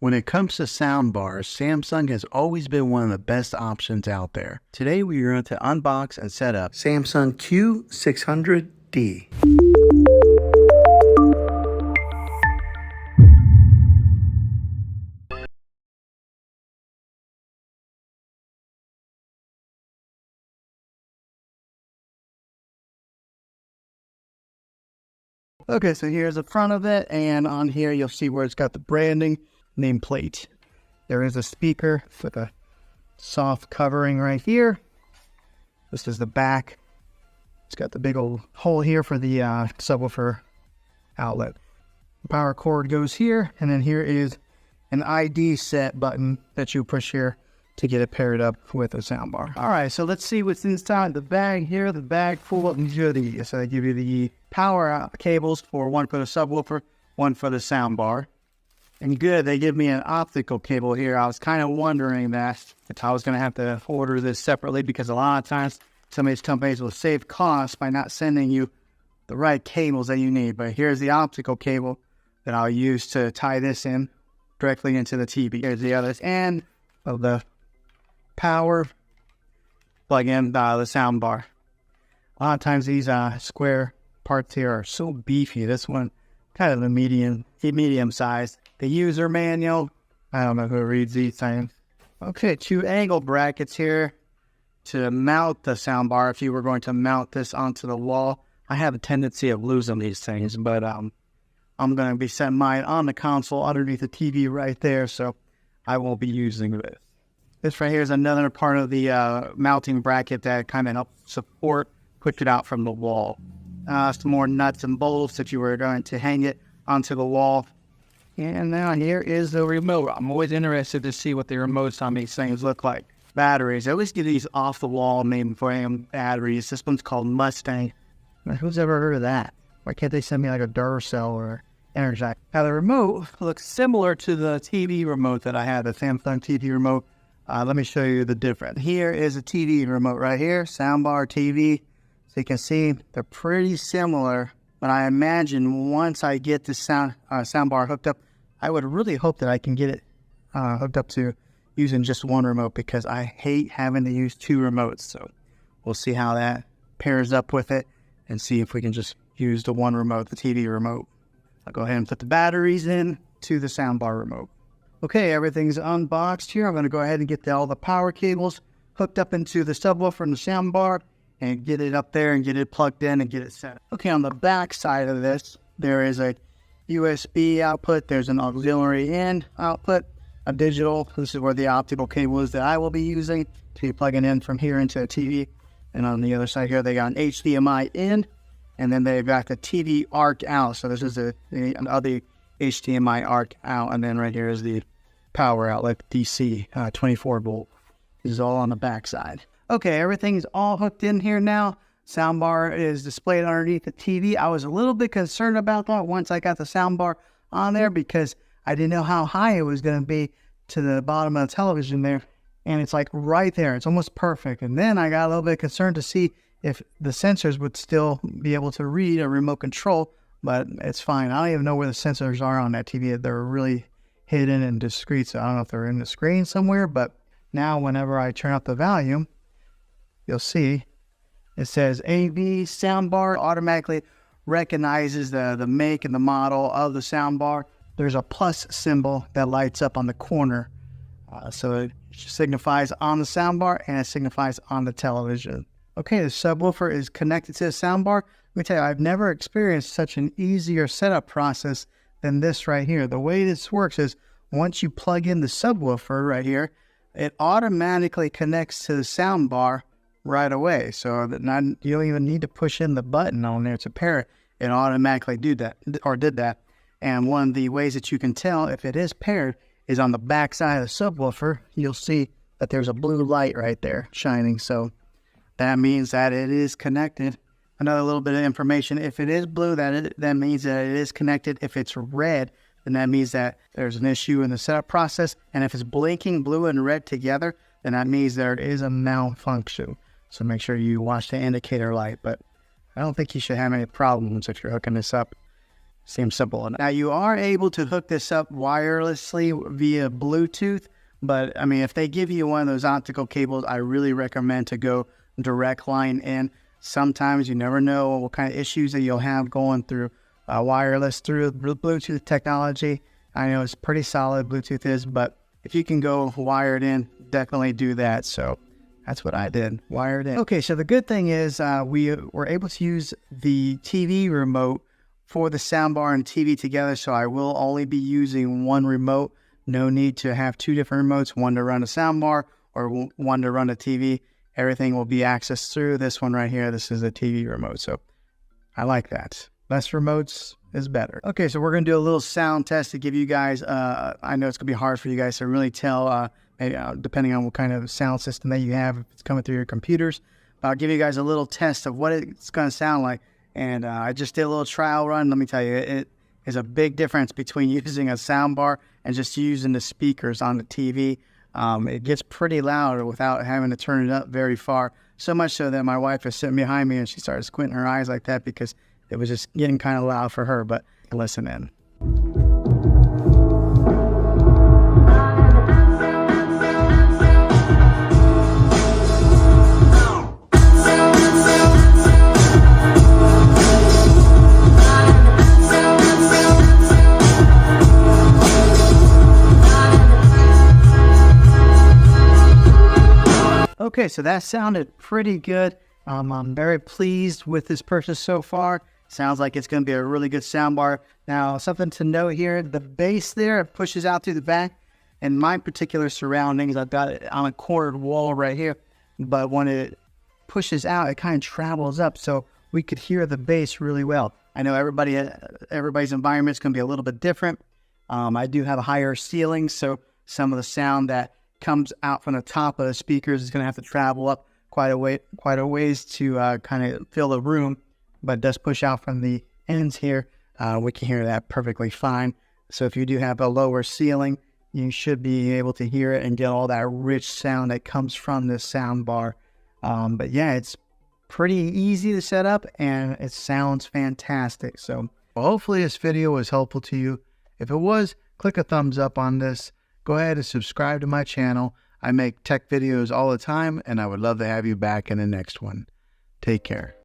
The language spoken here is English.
When it comes to sound bars, Samsung has always been one of the best options out there. Today we are going to unbox and set up Samsung Q600D. Okay, so here's the front of it, and on here you'll see where it's got the branding nameplate. There is a speaker with a soft covering right here. This is the back. It's got the big old hole here for the subwoofer outlet. The power cord goes here, and then here is an ID set button that you push here to get it paired up with a soundbar. All right, so let's see what's inside the bag here. The bag full of goodies. So they give you the power cables for one for the subwoofer, one for the soundbar. And good, they give me an optical cable here. I was kind of wondering that if I was going to have to order this separately, because a lot of times some of these companies will save costs by not sending you the right cables that you need. But here's the optical cable that I'll use to tie this in directly into the TV. Here's the other end of the power plug in the soundbar. A lot of times these square parts here are so beefy. This one kind of the medium size. The user manual, I don't know who reads these things. Okay, 2 angle brackets here to mount the soundbar if you were going to mount this onto the wall. I have a tendency of losing these things, but I'm going to be setting mine on the console underneath the TV right there, so I won't be using this. This right here is another part of the mounting bracket that kind of helps support, push it out from the wall. Some more nuts and bolts if you were going to hang it onto the wall. And now here is the remote. I'm always interested to see what the remotes on these things look like. Batteries. I always get these off the wall mainframe batteries. This one's called Mustang. Now, who's ever heard of that? Why can't they send me like a Duracell or Energize? Now the remote looks similar to the TV remote that I had, the Samsung TV remote. Let me show you the difference. Here is a TV remote right here, soundbar TV. So you can see they're pretty similar. But I imagine once I get the soundbar hooked up, I would really hope that I can get it hooked up to using just one remote, because I hate having to use 2 remotes. So we'll see how that pairs up with it and see if we can just use the one remote, the TV remote. I'll go ahead and put the batteries in to the soundbar remote. Okay, everything's unboxed here. I'm going to go ahead and get all the power cables hooked up into the subwoofer and the soundbar, and get it up there and get it plugged in and get it set. Okay, on the back side of this, there is a USB output. There's an auxiliary in output, a digital. This is where the optical cable is that I will be using to be plugging in from here into a TV. And on the other side here, they got an HDMI in, and then they've got the TV arc out. So this is the other HDMI arc out, and then right here is the power outlet, DC, 24 volt. This is all on the back side. Okay, everything's all hooked in here now. Soundbar is displayed underneath the TV. I was a little bit concerned about that once I got the soundbar on there, because I didn't know how high it was going to be to the bottom of the television there. And it's like right there. It's almost perfect. And then I got a little bit concerned to see if the sensors would still be able to read a remote control, but it's fine. I don't even know where the sensors are on that TV. They're really hidden and discreet, so I don't know if they're in the screen somewhere. But now whenever I turn up the volume, you'll see it says AV soundbar. Automatically recognizes the make and the model of the soundbar. There's a plus symbol that lights up on the corner. So it signifies on the soundbar and it signifies on the television. Okay, the subwoofer is connected to the soundbar. Let me tell you, I've never experienced such an easier setup process than this right here. The way this works is once you plug in the subwoofer right here, it automatically connects to the soundbar right away. So that you don't even need to push in the button on there to pair it. It automatically did that. And one of the ways that you can tell if it is paired is on the back side of the subwoofer. You'll see that there's a blue light right there shining. So that means that it is connected. Another little bit of information: if it is blue, that means that it is connected. If it's red, then that means that there's an issue in the setup process. And if it's blinking blue and red together, then that means there is a malfunction. So make sure you watch the indicator light. But I don't think you should have any problems if you're hooking this up Seems simple enough. Now you are able to hook this up wirelessly via Bluetooth, but I mean, if they give you one of those optical cables, I really recommend to go direct line in. Sometimes you never know what kind of issues that you'll have going through wireless through Bluetooth technology. I know it's pretty solid, Bluetooth is, but if you can go wired in, definitely do that. So that's what I did, wired in. Okay, so the good thing is we were able to use the TV remote for the soundbar and TV together, so I will only be using one remote. No need to have two different remotes, one to run a soundbar or one to run a TV. Everything will be accessed through this one right here. This is a TV remote, so I like that. Less remotes is better. Okay, so we're going to do a little sound test to give you guys, I know it's going to be hard for you guys to really tell, maybe, depending on what kind of sound system that you have, if it's coming through your computers. But I'll give you guys a little test of what it's going to sound like. And I just did a little trial run. Let me tell you, it is a big difference between using a soundbar and just using the speakers on the TV. It gets pretty loud without having to turn it up very far. So much so that my wife is sitting behind me and she started squinting her eyes like that because it was just getting kind of loud for her. But listen in. Okay, so that sounded pretty good. I'm very pleased with this purchase so far. Sounds like it's going to be a really good soundbar. Now, something to note here, the bass there, it pushes out through the back. In my particular surroundings, I've got it on a cornered wall right here. But when it pushes out, it kind of travels up, so we could hear the bass really well. I know everybody's environment is going to be a little bit different. I do have a higher ceiling, so some of the sound that comes out from the top of the speakers is going to have to travel up quite a ways to kind of fill the room, but it does push out from the ends here. We can hear that perfectly fine. So if you do have a lower ceiling, you should be able to hear it and get all that rich sound that comes from this sound bar. But yeah, it's pretty easy to set up and it sounds fantastic. So hopefully this video was helpful to you. If it was, click a thumbs up on this. Go ahead and subscribe to my channel. I make tech videos all the time, and I would love to have you back in the next one. Take care.